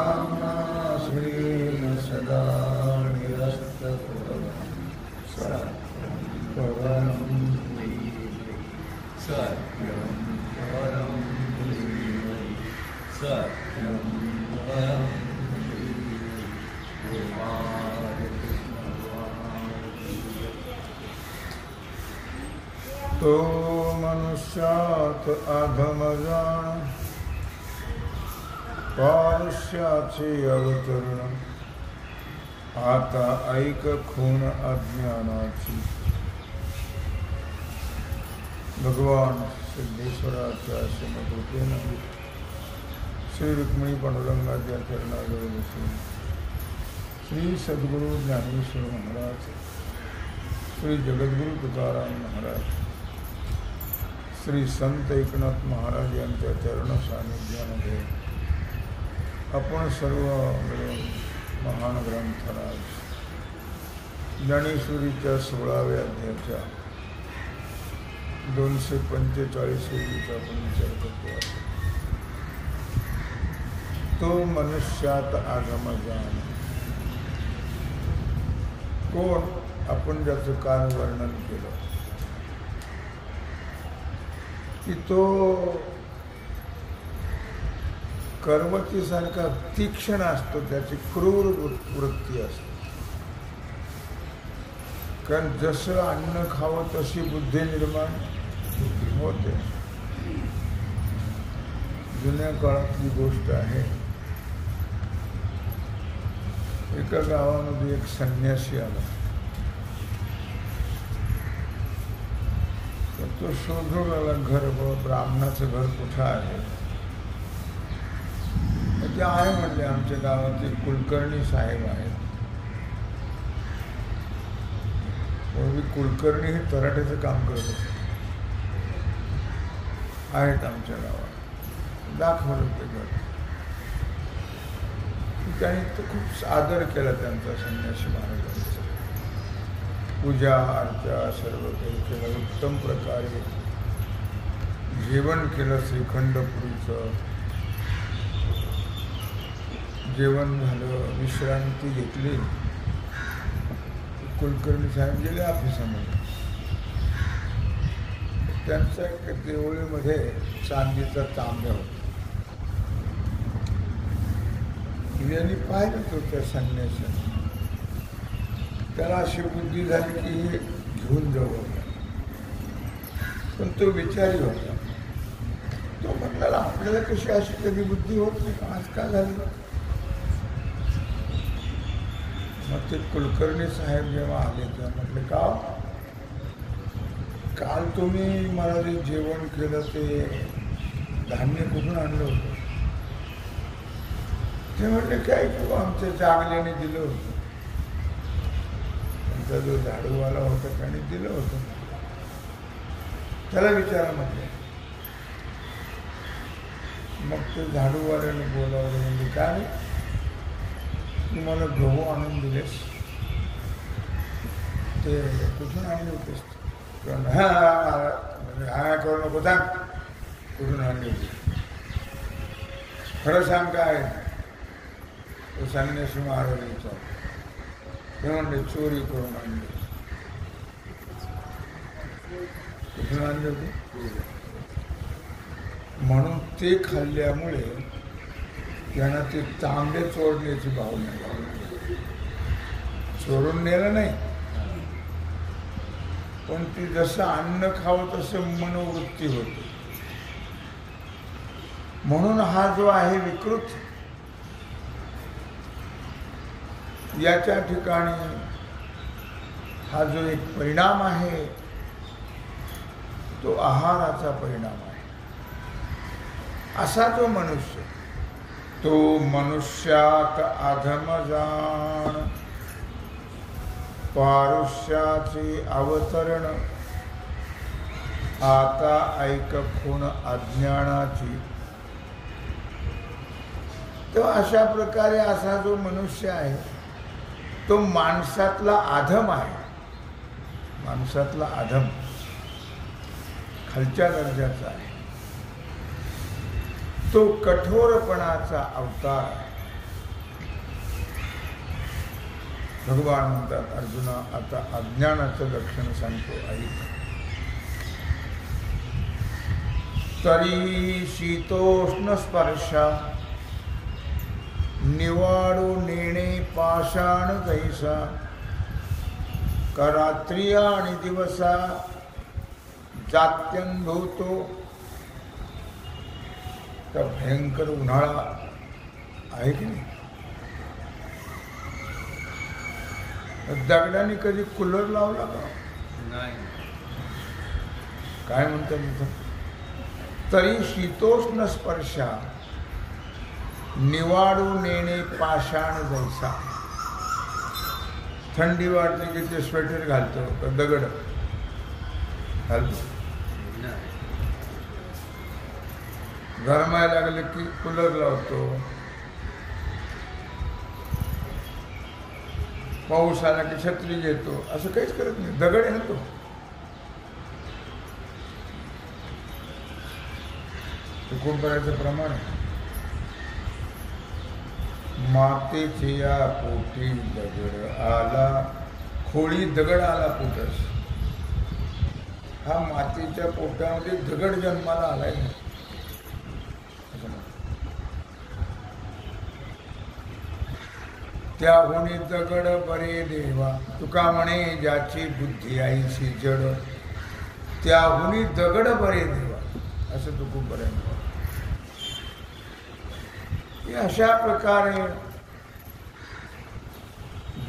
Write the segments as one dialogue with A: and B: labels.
A: नामाश्रीन सदा निरस्तकुलं सत्परं सत्यं परं सत्यं परं तो मनुष्यात अधमजान पारुष्याचे अवतरण आता ऐक खून अज्ञानाची. भगवान सिद्धेश्वराच्या श्रीमतीने श्री रुक्मिणी पांडुरंगाच्या चरणाजवळ बसून श्री सद्गुरु ज्ञानेश्वर महाराज, श्री जगद्गुरु तुकाराम महाराज, श्री संत एकनाथ महाराज यांच्या चरण सानिध्यामध्ये आपण सर्व मिळून महान ग्रंथराज ज्ञानेश्वरीच्या 16व्या अध्यायाच्या 245 ओळीचा आपण विचार करतो. तो मनुष्यात आगमजान. कोण? आपण ज्याचं काल वर्णन केलं की तो कर्मतीसारखा तीक्ष्ण असतो, त्याची क्रूर वृत्ती असते. कारण जसं अन्न खावं तशी बुद्धी निर्माण होते. जुन्या काळातली गोष्ट आहे. एका गावामध्ये एक संन्यासी आला. तर तो शोधून आला घर, ब्राह्मणाचं घर कुठं आहे. ते आहे म्हणले, आमच्या गावातील कुलकर्णी साहेब आहेत. कुलकर्णी हे तराट्याचं काम करत असतात, आहेत आमच्या गावात. दाखवलं ते घर. त्यांनी तो खूप आदर केला त्यांचा, संन्यासी महाराजांचा. पूजा अर्चा सर्व काही केलं. उत्तम प्रकारे जेवण केलं. श्रीखंड पुरीचं जेवण झालं. विश्रांती घेतली. कुलकर्णी साहेब गेले ऑफिसामध्ये. त्यांच्या एका देवळीमध्ये चांदीचा तांब्या होता. यांनी पाहिलं तो त्या संन्यासाने. त्याला अशी बुद्धी झाली की हे घेऊन जाऊ. पण तो विचारी होता. तो म्हटला आपल्याला कशी अशी कधी बुद्धी होत नाही, आज का झाली. मग ते कुलकर्णी साहेब जेव्हा आले तेव्हा म्हटले, का काल तुम्ही मला जे जेवण केलं ते धान्य कुठून आणलं होतं. ते म्हटले काय तू आमच्या जागल्याने दिलं होतं. त्यांचा जो झाडूवाला होता त्याने दिलं होतं. त्याला विचारा म्हटलं. मग ते झाडूवाल्याने बोलावलं. म्हणजे काय तू मला गहू आणून दिलेस, ते कुठून आणले होतेस. हा करू नको, सांग कुठून आणले होते. खरं सांग काय. तो संन्यासी महाराज विचार. ते म्हणले चोरी करून आणले. कुठून आणले होते. म्हणून ते खाल्ल्यामुळे त्यांना ते तांबे चोरण्याची भावना लागली. चोरून नेलं नाही, पण ती जसं अन्न खावं तसं मनोवृत्ती होते. म्हणून हा जो आहे विकृत, याच्या ठिकाणी हा जो एक परिणाम आहे तो आहाराचा परिणाम आहे. असा जो मनुष्य, तो मनुष्यात अधमजान पारुष्याचे अवतरण आता ऐक खूण अज्ञानाची. तो अशा प्रकारे असा जो मनुष्य आहे तो माणसातला अधम आहे. माणसातला अधम, खालच्या दर्जाचा आहे. तो कठोरपणाचा अवतार आहे. भगवान म्हणतात, अर्जुना आता अज्ञानाचं लक्षण सांगतो ऐक. तरी शीतोष्ण स्पर्शा निवाडू नेणे पाषाण जैसा, का रात्री आणि दिवसा जात्यंभूतो. तर भयंकर उन्हाळा आहे की नाही. दगडाने कधी कूलर लावला का?
B: नाही.
A: काय म्हणतात तिथं? तरी शीतोष्ण स्पर्शा निवाडू नेणे पाषाण जैसा. थंडी वाटली की ते स्वेटर घालतो का दगड घालतो? गरमायला लागले की कूलर लावतो. पाऊस आला की छत्री घेतो. असं काहीच करत नाही. दगड आहे ना तो. कुंभाराचं प्रमाण आहे. मातेचे या पोटी दगड आला, खोळी दगड आला पोटस. हा मातेच्या पोटामध्ये दगड जन्माला आलाय. त्याहुनी दगड बरे देवा. तुका म्हणे ज्याची बुद्धी आईची जड, त्याहुनी दगड बरे देवा. असं तुकू बरे. अशा प्रकारे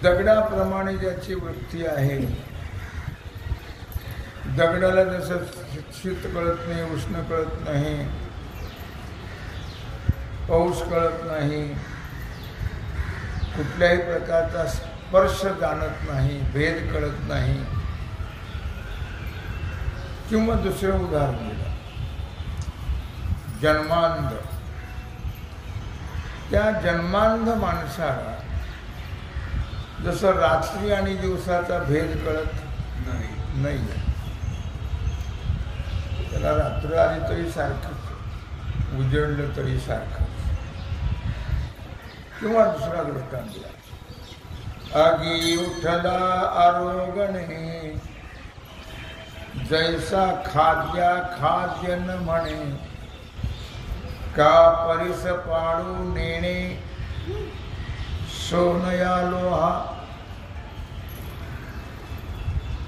A: दगडाप्रमाणे ज्याची वृत्ती आहे. दगडाला जसं शीत कळत नाही, उष्ण कळत नाही, पाऊस कळत नाही, कुठल्याही प्रकारचा स्पर्श जाणत नाही, भेद कळत नाही. किंवा दुसरं उदाहरण दिलं, जन्मांध. त्या जन्मांध माणसाला जसं रात्री आणि दिवसाचा भेद कळत नाही. त्याला रात्र आली तरी सारखंच, उजळलं तरी सारखं. किंवा दुसरा दृष्टांत दिला, आगी उठला आरोगणे, जैसा खाद्या खाद्य न म्हणे, का परिस पाडू नेणे, सोनया लोहा.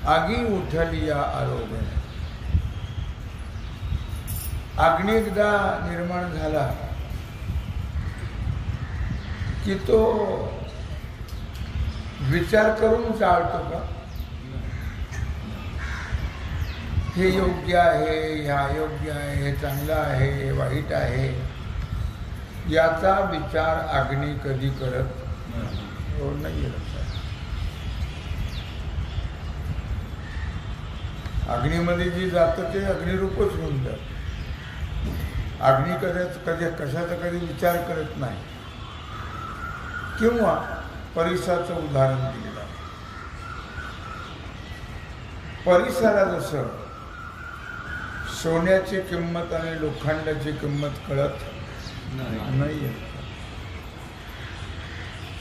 A: आगी उठली या आरोगणे. अग्नी एकदा निर्माण झाला की तो विचार करून जाळतो का? हे योग्य आहे, ह्या योग्य आहे, हे चांगलं आहे, हे वाईट आहे, याचा विचार अग्नी कधी करत नाही. अग्नीमध्ये जी जातं ते अग्निरूपच होऊन जात. अग्नी कशाचा कधी विचार करत नाही. किंवा परिसाचं उदाहरण दिलं, परिसाला जसं सोन्याची किंमत आणि लोखंडाची किंमत कळत नाही.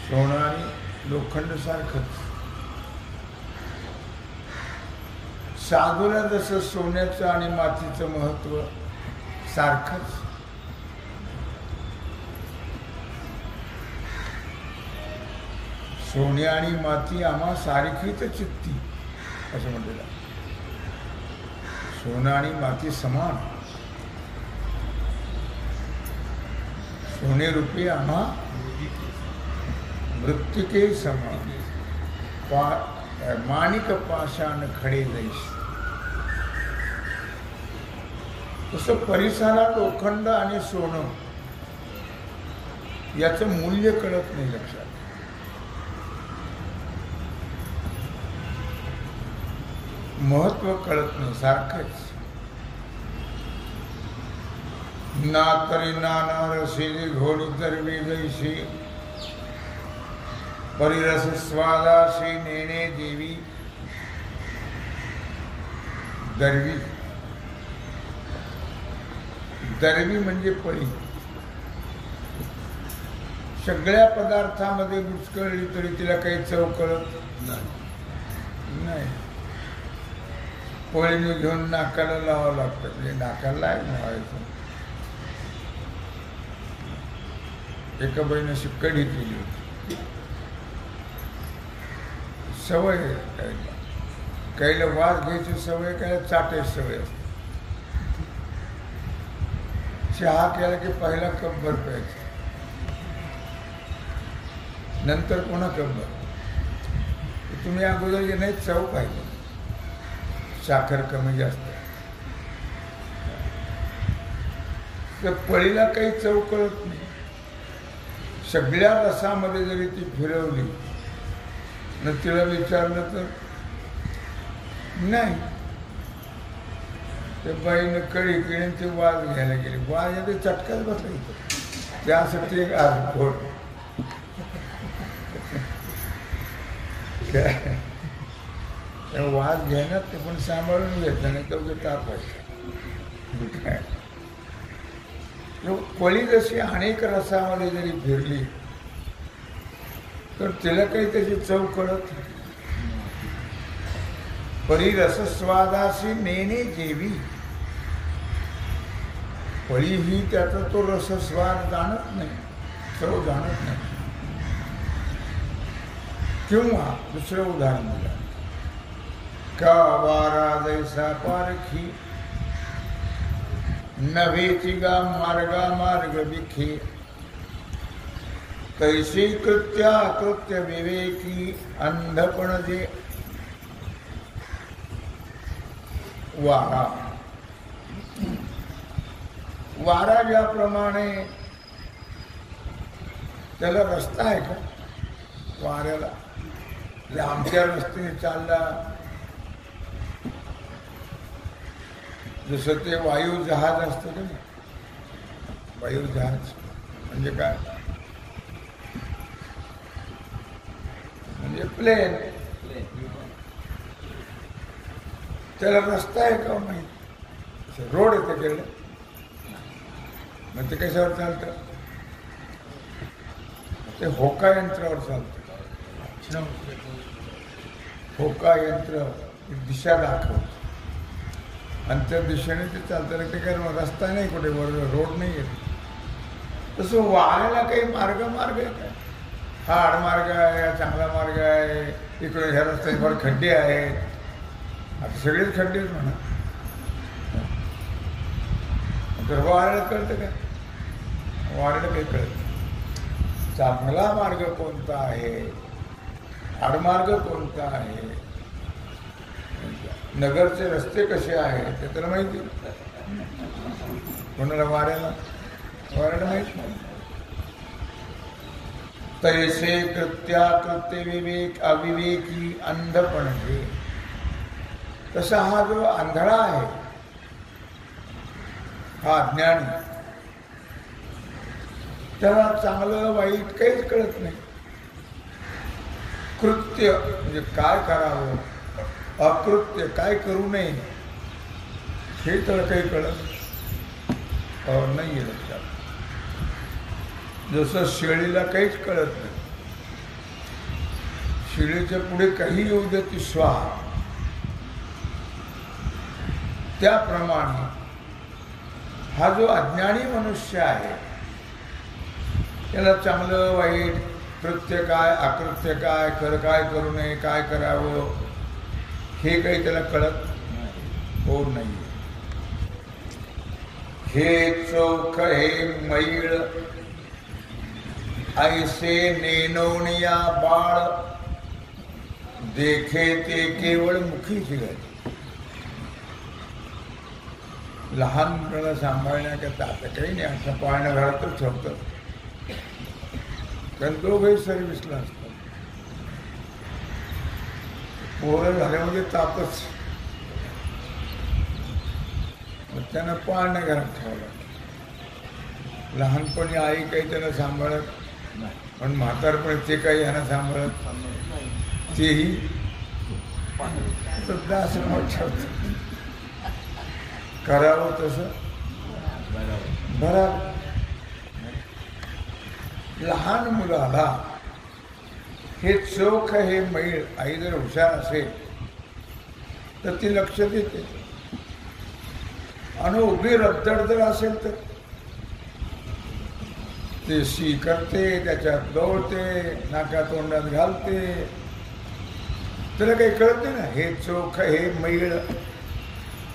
A: सोनं आणि लोखंड सारखंच. साधूला जसं सोन्याचं आणि मातीचं महत्व सारखंच. सोने आणि माती आम्हा सारखीच चित्ती असं म्हटलेलं. सोनं आणि माती समान. सोने रूपी आम्हा मृत्तिके समान. माणिक पाषाण खडे जैस. तसं परिसराला लोखंड आणि सोनं याचं मूल्य कळत नाही. लक्षात, महत्व कळत नाही. सारखंच. ना तरी नाना रसी घोडी दरवी जैशी, परिरस स्वादाशी नेणे देवी. दरवी, दरवी म्हणजे पळी. सगळ्या पदार्थामध्ये बुचकळली तरी तिला काही चव कळत नाही. पोळीने घेऊन नाकाला लावावं लागतं, म्हणजे नाकाला लावायचं. एका बाईने अशी कढी केली होती, सवय काहीला वास घ्यायची सवय, काहीला चाटायची सवय असते. चहा केला की पहिला कपभर प्यायचा, नंतर पुन्हा कपभर. तुम्ही अगोदर जे नाही चव पाहिजे, साखर कमी जास्त. तर पळीला काही चव कळत नाही. सगळ्या रसामध्ये जरी ती फिरवली न तिला विचारलं तर नाही. त्या बाईनं कळी केली ते वाज घ्यायला गेली. वाज येते चटकाच बसला इथं, त्यासाठी एक आज फोड वाज घेण्यात ते पण सांभाळून घेतलं नाही तर तापायचं काय. पळी जशी अनेक रसामध्ये जरी फिरली तर तिला काही त्याची चव कळत. परी रसस्वादाशी नेणे जेवी, पळी ही त्याचा तो रसस्वाद जाणत नाही, चव जाणत नाही. किंवा दुसरं उदाहरण दिलं, का वारा जैसा पारखी, नभेची गा मार्गा मार्ग विखे, कैसे कृत्याकृत्य विवेकी अंधपण जे. वारा, वारा ज्याप्रमाणे त्याला रस्ता आहे का वाऱ्याला, आमच्या रस्त्याने चालला, जसं ते वायू जहाज असतं का, वायू जहाज म्हणजे काय, म्हणजे प्लेन. त्याला रस्ता आहे का माहिती, रोड आहे त्याच्याकडे, मग ते कशावर चालतं, ते होका यंत्रावर चालतं. होका यंत्र दिशा दाखवतं आणि त्या दिशेने ते चालतं. ते काय रस्ता नाही कुठे, रोड नाही आहे. तसं वाऱ्याला काही मार्ग आहे काय, हा आडमार्ग आहे, हा चांगला मार्ग आहे, इकडे ह्या रस्त्याने फार खड्डे आहेत. आता सगळेच खड्डे आहेत म्हणा, तर वाऱ्याला कळतं का, वाऱ्याला काही कळतं. चांगला मार्ग कोणता आहे, आडमार्ग कोणता आहे, नगरचे रस्ते कसे आहेत ते तर माहिती. कोणाला वाऱ्याला माहित नाही. तैसे कृत्याकृत्य विवेक अविवेकी अंधपण जे. तसा हा जो आंधळा आहे, हा अज्ञानी, त्याला चांगलं वाईट काहीच कळत नाही. कृत्य म्हणजे काय करावं, अकृत्य काय करू नये, हे तर काही कळत नाही लक्षात. जसं शेळीला काहीच कळत नाही, शेळीच्या पुढे काही येऊ दे ती स्वाहा, त्याप्रमाणे हा जो अज्ञानी मनुष्य आहे त्याला चांगलं वाईट, कृत्य काय अकृत्य काय, काय करू नये, काय करावं, हे काही त्याला कळत हो नाही. हे चौख हे मैळ ऐसे नेनोनिया बाळ, देखे ते केवळ मुखी शिकायचे. लहान मुलाला सांभाळण्याकरता आता काही नाही, असं पाळण्या घरातच ठेवतात, कारण दोघंही सर्व्हिसला असतात. पोरं झाल्यामध्ये तापच, मग त्यांना पाळण्या घरात ठेवावं लागतं. लहानपणी आई काही त्यांना सांभाळत नाही, पण म्हातारपणी ते काही यांना सांभाळत, तेही वृद्धाश्रमात ठेवतात. करावं तसं बराबर. लहान मुलाला हे चोख हे मैल आई जर हुशार असेल तर ती लक्ष देते, आणि उभी रद्दड जर असेल तर ते शी करते, त्याच्यात दौडते, नाका तोंडात घालते. त्याला काही कळत नाही ना, हे चोख हे मैल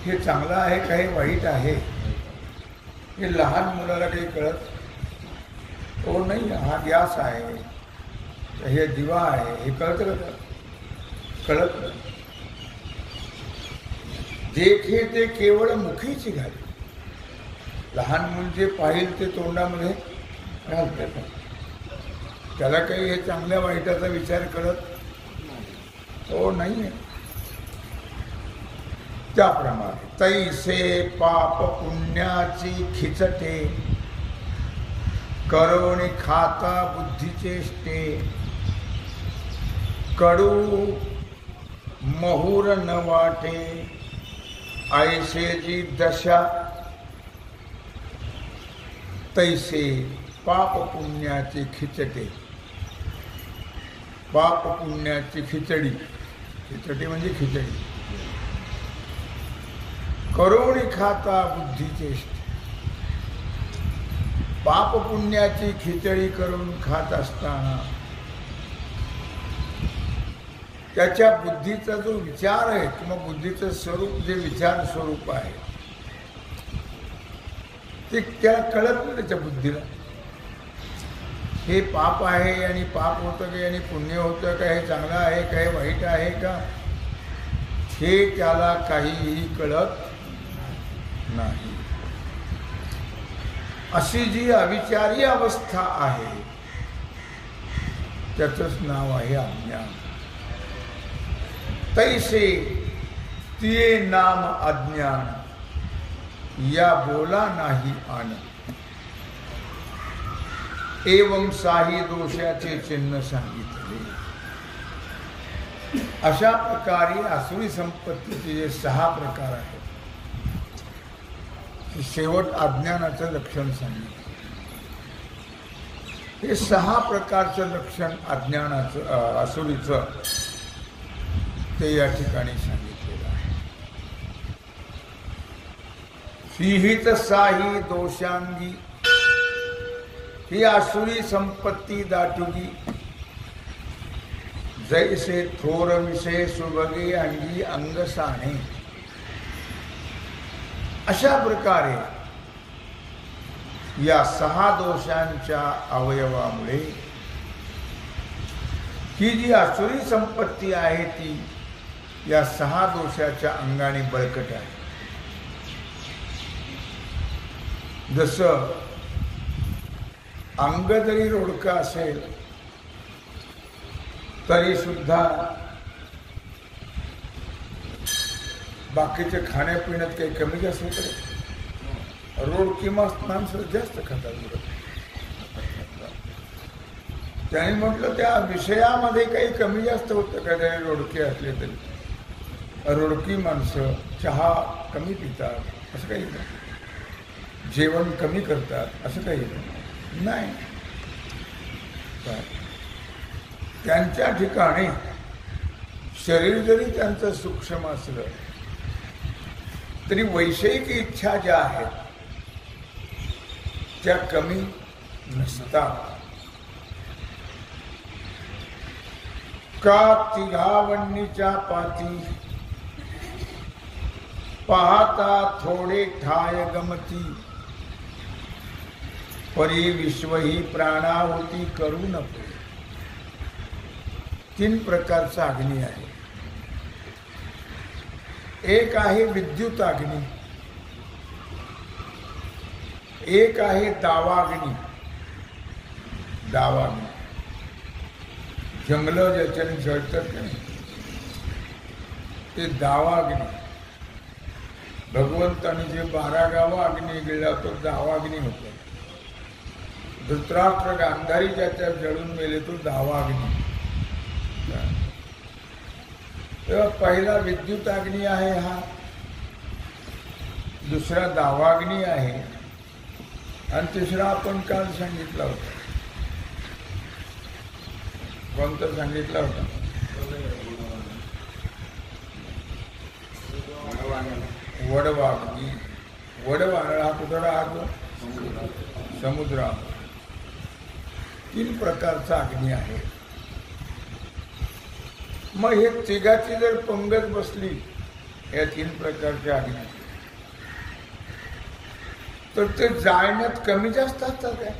A: हे चांगलं आहे का हे वाईट आहे, हे लहान मुलाला काही कळत हो नाही. हा गॅस आहे, हे दिवा आहे, हे कळतं का? कळत नाही. देखे ते केवळ मुखीची घाली. लहान मुल जे पाहिल ते तोंडामध्ये घालतात, त्याला काही हे चांगल्या वाईटाचा विचार करत हो नाही. त्याप्रमाणे तैसे पाप पुण्याची खिचटे, करोनी खाता बुद्धीचेष्टे, कडू महुर न वाटे, ऐसे जी दशा. तैसे पाप पुण्याची खिचटे, पाप पुण्याची खिचडी, खिचडी म्हणजे खिचडी. करोनी खाता बुद्धीचेष्टे, पाप पुण्याची खिचडी करून खात असताना त्याच्या बुद्धीचा जो विचार आहे किंवा बुद्धीचं स्वरूप जे विचार स्वरूप आहे ते त्याला कळत नाही. त्याच्या बुद्धीला हे पाप आहे आणि पाप होतं का आणि पुण्य होतं का, हे चांगलं आहे का हे वाईट आहे का, हे त्याला काहीही कळत नाही. अशी जी अविचारी अवस्था आहे त्याचंच नाव आहे अज्ञान. तैसे तिये नाम अज्ञान, या बोला नाही आन. एवं साही दोषाचे चिन्ह सांगितले. अशा प्रकारे आसुरी संपत्तीचे जे 6 प्रकार आहेत, शेवट अज्ञानाचं लक्षण सांगितलं. हे 6 प्रकारचं लक्षण अज्ञानाचं आसुरीचं ते या ठिकाणी सांगितलेलं आहे. सिहित साही दोषांगी, ही आसुरी संपत्ती दाटुगी, जैसे थोर विषय सुभगे अंगी अंगसाने. अशा प्रकारे या 6 दोषांच्या अवयवामुळे ही जी आसुरी संपत्ती आहे ती या 6 दोषाच्या अंगाने बळकट आहे. जसं अंग जरी रोडकं असेल तरी सुद्धा बाकीच्या खाण्यापिण्यात काही कमी जास्त होतं. रोडकी माणसं जास्त खातात. त्याने म्हटलं त्या विषयामध्ये काही कमी जास्त होतं का, जरी रोडके असले तरी. रोडकी माणसं चहा कमी पितात असं काही नाही, जेवण कमी करतात असं काही नाही. त्यांच्या ठिकाणी शरीर जरी त्यांचं सूक्ष्म असलं तरी वैषयिक इच्छा ज्या आहेत त्या कमी नसतात. का तिघावन्नीच्या पाती, पाहता थोडे ठाय गमती, परी विश्व ही प्राणाहुती करू नको. 3 प्रकारचा अग्नी आहे. एक आहे विद्युत अग्नी, एक आहे दावाग्नी. दावाग्नी जंगलं ज्याच्याने जळतात का नाही ते दावाग्नी. भगवंताने जे 12 गावं अग्नी गिळला तो दावाग्नी होता. धृतराष्ट्र गांधारी ज्याच्या जळून मेले तो दावाग्नी. तेव्हा पहिला विद्युत अग्नी आहे हा, दुसरा दावाग्नी आहे आणि तिसरा आपण काल सांगितला होता कोणता सांगितला होता? वडवाघ. वडवाघ हा कुठं राहतो? समुद्रात. 3 प्रकारचा अग्नी आहे. मग हे तिघाची जर पंगत बसली या 3 प्रकारच्या अग्नी, तर ते जाळण्यात कमी जास्त असतात काय?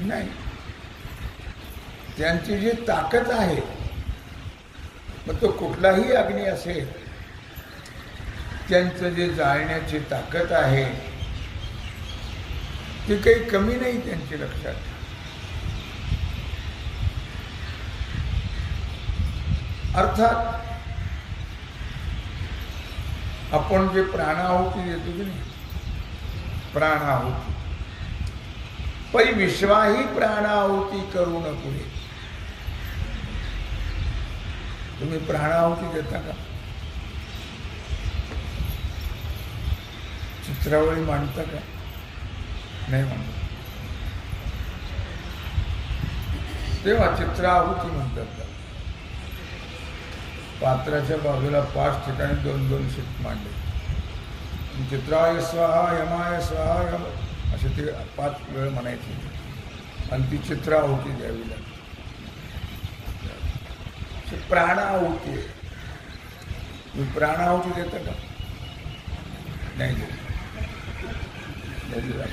A: नाही. त्यांची जी ताकद आहे, मग तो कुठलाही अग्नी असेल, त्यांचं जे जाळण्याची ताकद आहे ती काही कमी नाही त्यांची. लक्षात. अर्थात आपण जे प्राणाहुती देतो की नाही, प्राणाहुती, पै विश्वाही प्राणाहुती करू न पुढे. तुम्ही प्राणाहुती देता का? चित्रावळी मांडता का? नाही मांडत. तेव्हा चित्राहुती म्हणतात. पात्राच्या बाजूला 5 ठिकाणी 2-2 शीट मांडले. चित्राय स्वाहा, यमाय स्वाहा, असे ते 5 वेळ म्हणायचे आणि ती चित्राहुती द्यावी लागते. प्राणाहुती. तुम्ही प्राणाहुती देता का? नाही देत.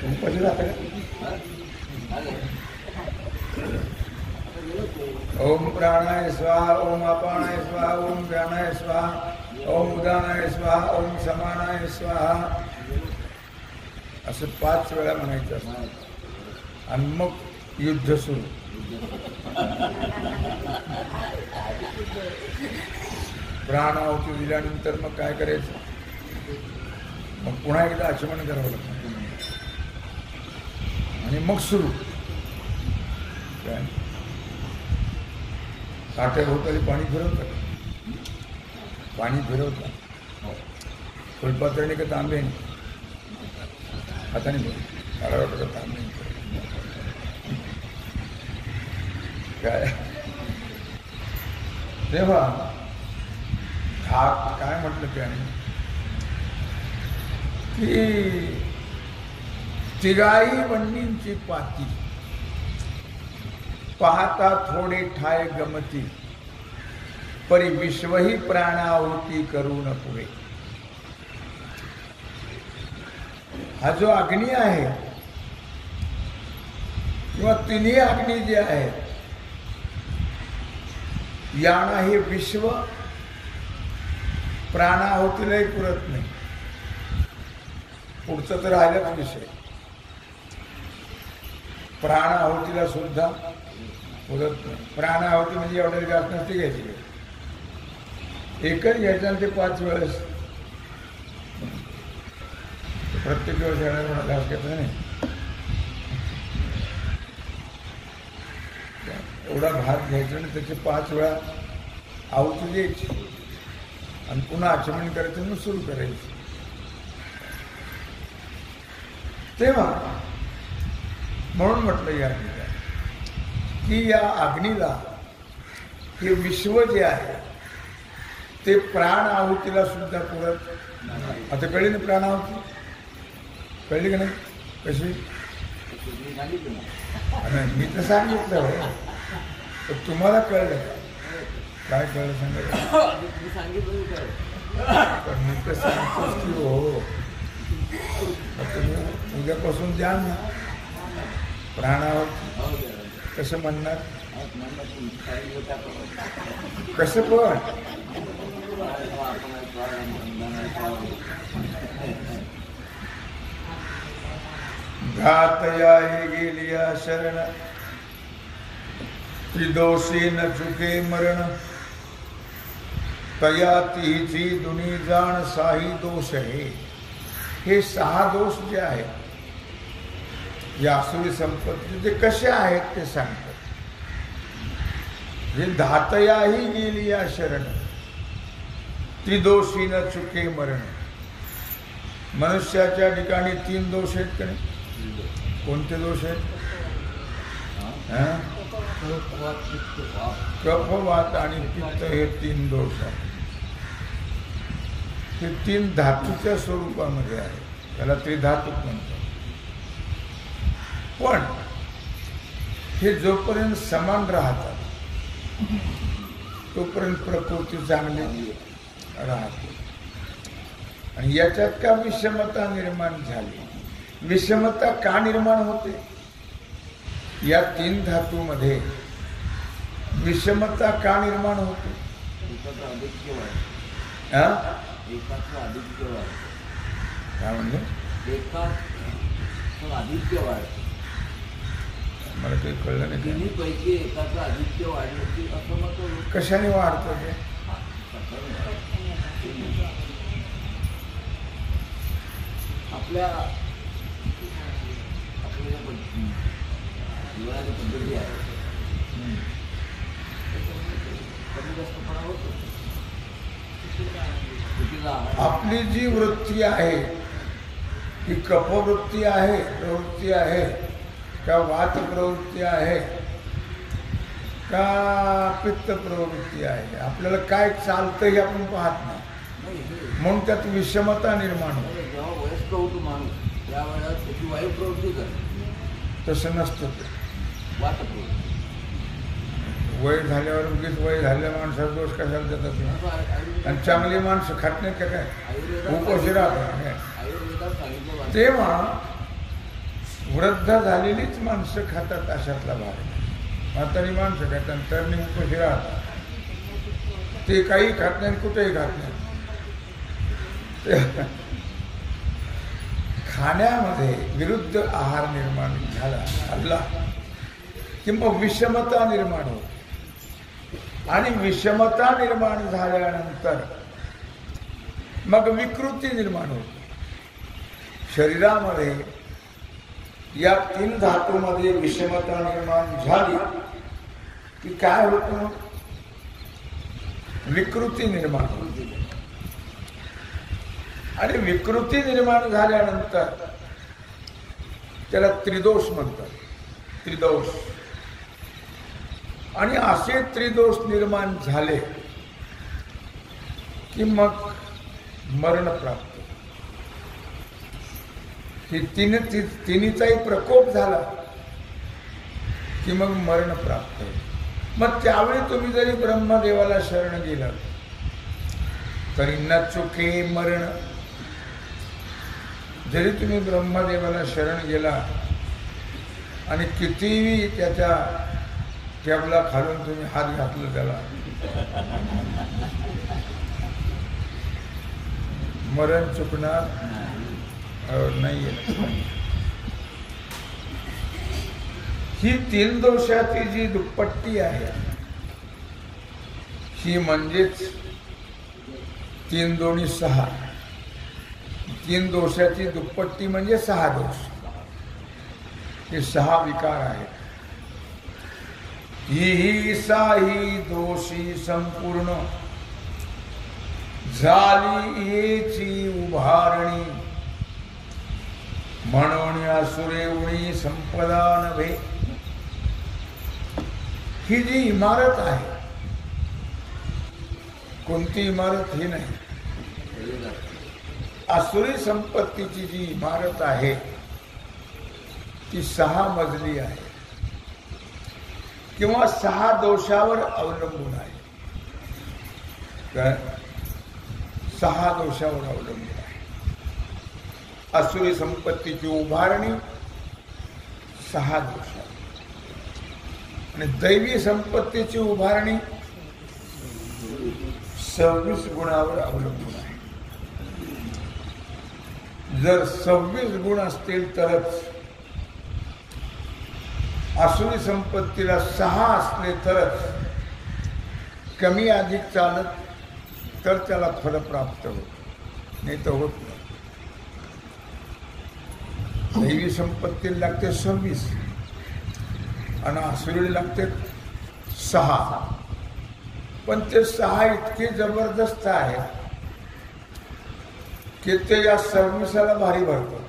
A: उपाशी राहता का? ओम प्राणाय स्वाहा, ओम अपानाय स्वाहा, ओम व्यानाय स्वाहा, ओम उदानाय स्वाहा, ओम समानाय स्वाहा, असं 5 वेळा म्हणायचं असतं. आणि मग युद्ध सुरू. प्राणाहुती दिल्यानंतर मग काय करायचं? मग पुन्हा एकदा आचमन करावं लागतं आणि मग सुरू. काट्याभोवताली पाणी फिरवतात. पाणी फिरवतात. फुलपात्राने का तांब्याने? हाताने मला वाटतं तांब्याने. काय तेव्हा काय म्हटलं त्याने की तिघाई वन्नींची पाती पाहता थोडे ठाय गमती, परी विश्वही प्राणाहुती करू न पुढे. हा जो अग्नी आहे किंवा 3 अग्नी जे आहेत, यांना हे विश्व प्राणाहुतीलाही पुरत नाही. पुढचं तर राहिलाच विषय. प्राणाहुतीला सुद्धा पुरत नाही. प्राणाहुती म्हणजे एवढ्या जास्त नसते घ्यायची. एकच घ्यायचं ते 5 वेळेस. प्रत्येक वेळेस येणार घास घेतला नाही. एवढा भात घ्यायचा आणि त्याचे 5 वेळा आहुती द्यायची आणि पुन्हा आचमन करायचं आणि सुरू करायचं. तेव्हा म्हणून म्हटलं या की या अग्नीला हे विश्व जे आहे ते प्राण आहुतीला सुद्धा पुरत. आता कळली ना प्राणाहुती? कळली का नाही? कशी? मी तर सांगितलं, तर तुम्हाला कळलं का? काय कळलं सांगा? मी तर सांगतोच की हो, तुम्ही उद्यापासून द्या ना प्राणाहुती. कसं म्हणणार? कसं पण? घातया हे गेलिया शरण, त्रिदोषी न चुके मरण, तया तिची दुनी जाण साही दोष आहे. हे 6 दोष जे आहेत या आसुरी संपत्ती, ते कसे आहेत ते सांगतात. हे धातयाही गेली या शरण, त्रिदोषी न चुके मरण. मनुष्याच्या ठिकाणी 3 दोष आहेत का नाही? कोणते दोष आहेत? कफ वात आणि पित्त हे 3 दोष आहेत. ते 3 धातूच्या स्वरूपामध्ये आहे, त्याला त्रिधातू म्हणतात. पण हे जोपर्यंत समान राहतात तोपर्यंत प्रकृती चांगली राहते. आणि याच्यात का विषमता निर्माण झाली? विषमता का निर्माण होते? या 3 धातूमध्ये विषमता का निर्माण होते? काय म्हणले? मला काही कळलं नाही.
B: पैकी एकाचं आदित्य वाढलं असं मत.
A: कशाने वाढतं ते?
B: आपल्या जीवनाची पद्धती आहे, कमी जास्तपणा होतो.
A: आपली जी वृत्ती आहे ती कफवृत्ती आहे, प्रवृत्ती आहे का वात प्रवृत्ती आहे का पित्त प्रवृत्ती आहे? आपल्याला काय चालतं हे आपण पाहत नाही, म्हणून त्यात विषमता निर्माण होते.
B: जेव्हा वयस्क होतो माणूस त्यावेळेला त्याची वायू प्रवृत्ती करते.
A: तसं नसतं ते.
B: वात प्रवृत्ती.
A: वय झाल्यावर उगीच वय झालेल्या माणसाचा दोष कशाला देतात तुम्ही? आणि चांगली माणसं खात नाहीत का काय? उपोषी राहतात.
B: आयुर्वेदात सांगितलं
A: तेव्हा वृद्ध झालेलीच माणसं खातात अशातला भाग. म्हातारी माणसं खातात, तरणी उपोषी राहतात. ते काही खात नाही, कुठेही खात नाही. खाण्यामध्ये विरुद्ध आहार निर्माण झाला हल्ला किंवा विषमता निर्माण होते. आणि विषमता निर्माण झाल्यानंतर मग विकृती निर्माण होते. शरीरामध्ये या 3 धातूमध्ये विषमता निर्माण झाली की काय होतं? विकृती निर्माण होते. आणि विकृती निर्माण झाल्यानंतर त्याला त्रिदोष म्हणतात. त्रिदोष. आणि असे त्रिदोष निर्माण झाले की मग मरण प्राप्त. ही तिन्हीचाही प्रकोप झाला की मग मरण प्राप्त. मग त्यावेळी तुम्ही जरी ब्रह्मदेवाला शरण गेला तरी न चुके मरण. जरी तुम्ही ब्रह्मदेवाला शरण गेला आणि कितीही त्याच्या टेबला खालून तुम्ही हात घातलं त्याला, मरण चुकणार नाहीये. ही 3 दोषाची जी दुप्पट्टी आहे ही म्हणजेच 3 दोन्ही 6. 3 दोषाची दुप्पट्टी म्हणजे 6 दोष. हे 6 विकार आहेत. ही साही दोषी संपूर्ण झाली येची उभारणी. म्हणून असुरे उणी संपदा नव्हे. ही जी इमारत आहे, कोणती इमारत ही नाही, असुरी संपत्तीची जी इमारत आहे ती 6 मजली आहे किंवा 6 दोषावर अवलंबून आहे. 6 दोषावर अवलंबून आहे. असुरी संपत्तीची उभारणी 6 दोष आणि दैवी संपत्तीची उभारणी 26 गुणावर अवलंबून आहे. जर 26 गुण असतील तरच, असुरी संपत्तीला 6 असले तरच कमी अधिक चालत तर त्याला फळ प्राप्त होत, नाही तर होत नाही. दैवी संपत्तीला लागते 26 आणि आसुरीला लागते 6. पण ते 6 इतके जबरदस्त आहे की ते या 26ला भारी भरतात.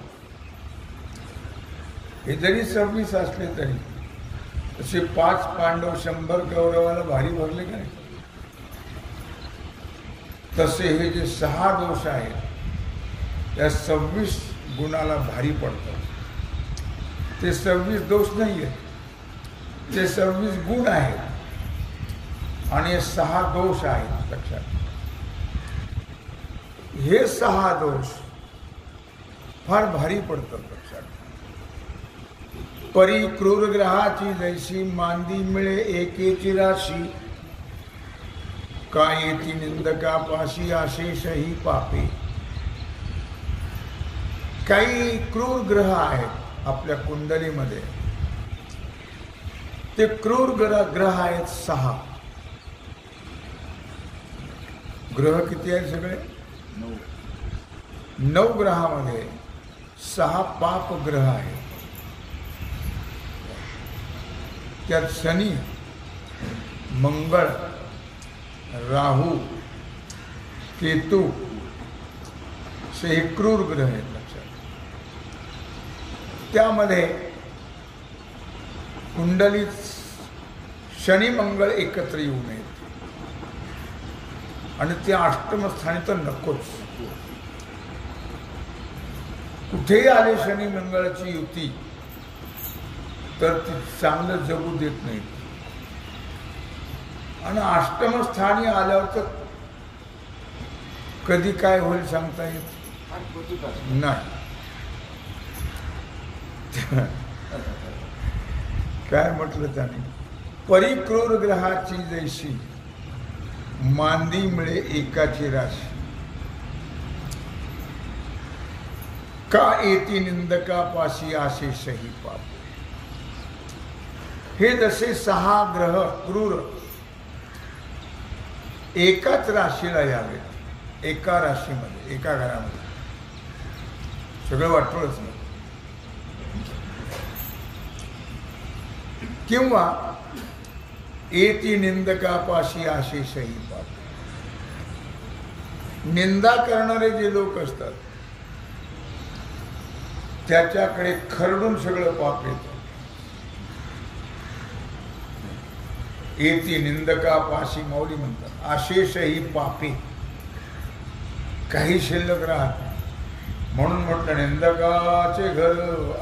A: हे जरी 26 असले तरी असे 5 पांडव 100 कौरवाला भारी भरले का नाही, तसे हे जे 6 दोष आहेत या 26 गुणाला भारी पडतात. ते 26 दोष नाही आहेत, ते 26 गुण आहेत आणि 6 दोष आहेत. लक्षात, हे 6 दोष फार भारी पडतात. लक्षात, परी क्रूर ग्रहाची जैसी मांदी मिळे एकेची राशी, का येती निंदकापाशी आशेष ही पापे. काही क्रूर ग्रह आहेत आपल्या कुंडलीमध्ये, ते क्रूर ग्रह आहेत 6. ग्रह किती आहेत सगळे? 9 ग्रहामध्ये 6 पाप ग्रह आहेत. त्यात शनी, मंगळ, राहू, केतू हे क्रूर ग्रह आहेत. लक्षात, त्यामध्ये कुंडलीत शनी मंगळ एकत्र येऊ नयेत आणि ते अष्टमस्थानी तर नकोच. कुठेही आले शनी मंगळाची युती तर ती चांगलं जगू देत नाही. आणि अष्टमस्थानी आल्यावर तर कधी काय होईल सांगता येत नाही. काय म्हटलं त्याने? परिक्रूर ग्रहाची जैशी मांदी मिळे एकाची राशी, का येती निंदकापाशी आशेषही पाप. हे जसे 6 ग्रह क्रूर एकाच राशीला यावेत, एका राशीमध्ये, एका घरामध्ये, सगळं वाटोळच नाही. किंवा येती निंदकापाशी आशेषही पाप. निंदा करणारे जे लोक असतात त्याच्याकडे खरडून सगळं पाप येतं. येती निंदकापाशी माऊली म्हणतात आशेषही पापे, काही शिल्लक राहत नाही. म्हणून म्हटलं निंदकाचे घर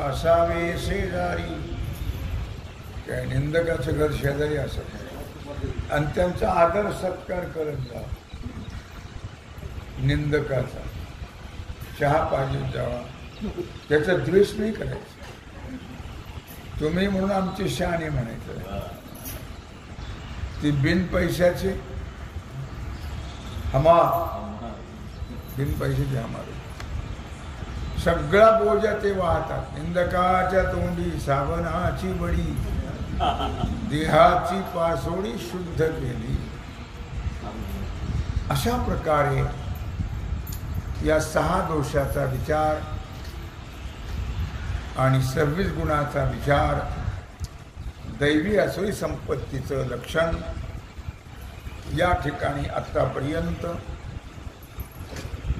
A: असावे शेजारी. काय निंदकाचं घर शेजारी असत नाही आणि त्यांचा आदर सत्कार करत जा. निंदकाचा चहा पाहिजे जावा, त्याचा द्वेष नाही करायचा. तुम्ही म्हणून आमची शान आहे म्हणायचं. ती बिन पैशाचे बिन पैशाचे हमारे सगळा बोजा ते वाहतात. निंदकाच्या तोंडी साबणाची बडी, देहाची पासोडी शुद्ध केली. अशा प्रकारे या 6 दोषाचा विचार आणि 26 गुणाचा विचार, दैवी असोई संपत्तीचं लक्षण या ठिकाणी आत्तापर्यंत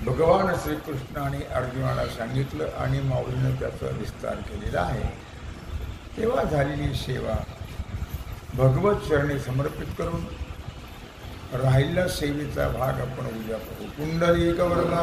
A: भगवान श्रीकृष्णाने अर्जुनाला सांगितलं आणि माऊलीनं त्याचा विस्तार केलेला आहे. तेव्हा झालेली सेवा भगवत चरणी समर्पित करून राहिलेला सेवेचा भाग आपण उद्या करू. कुंडलिक वरदा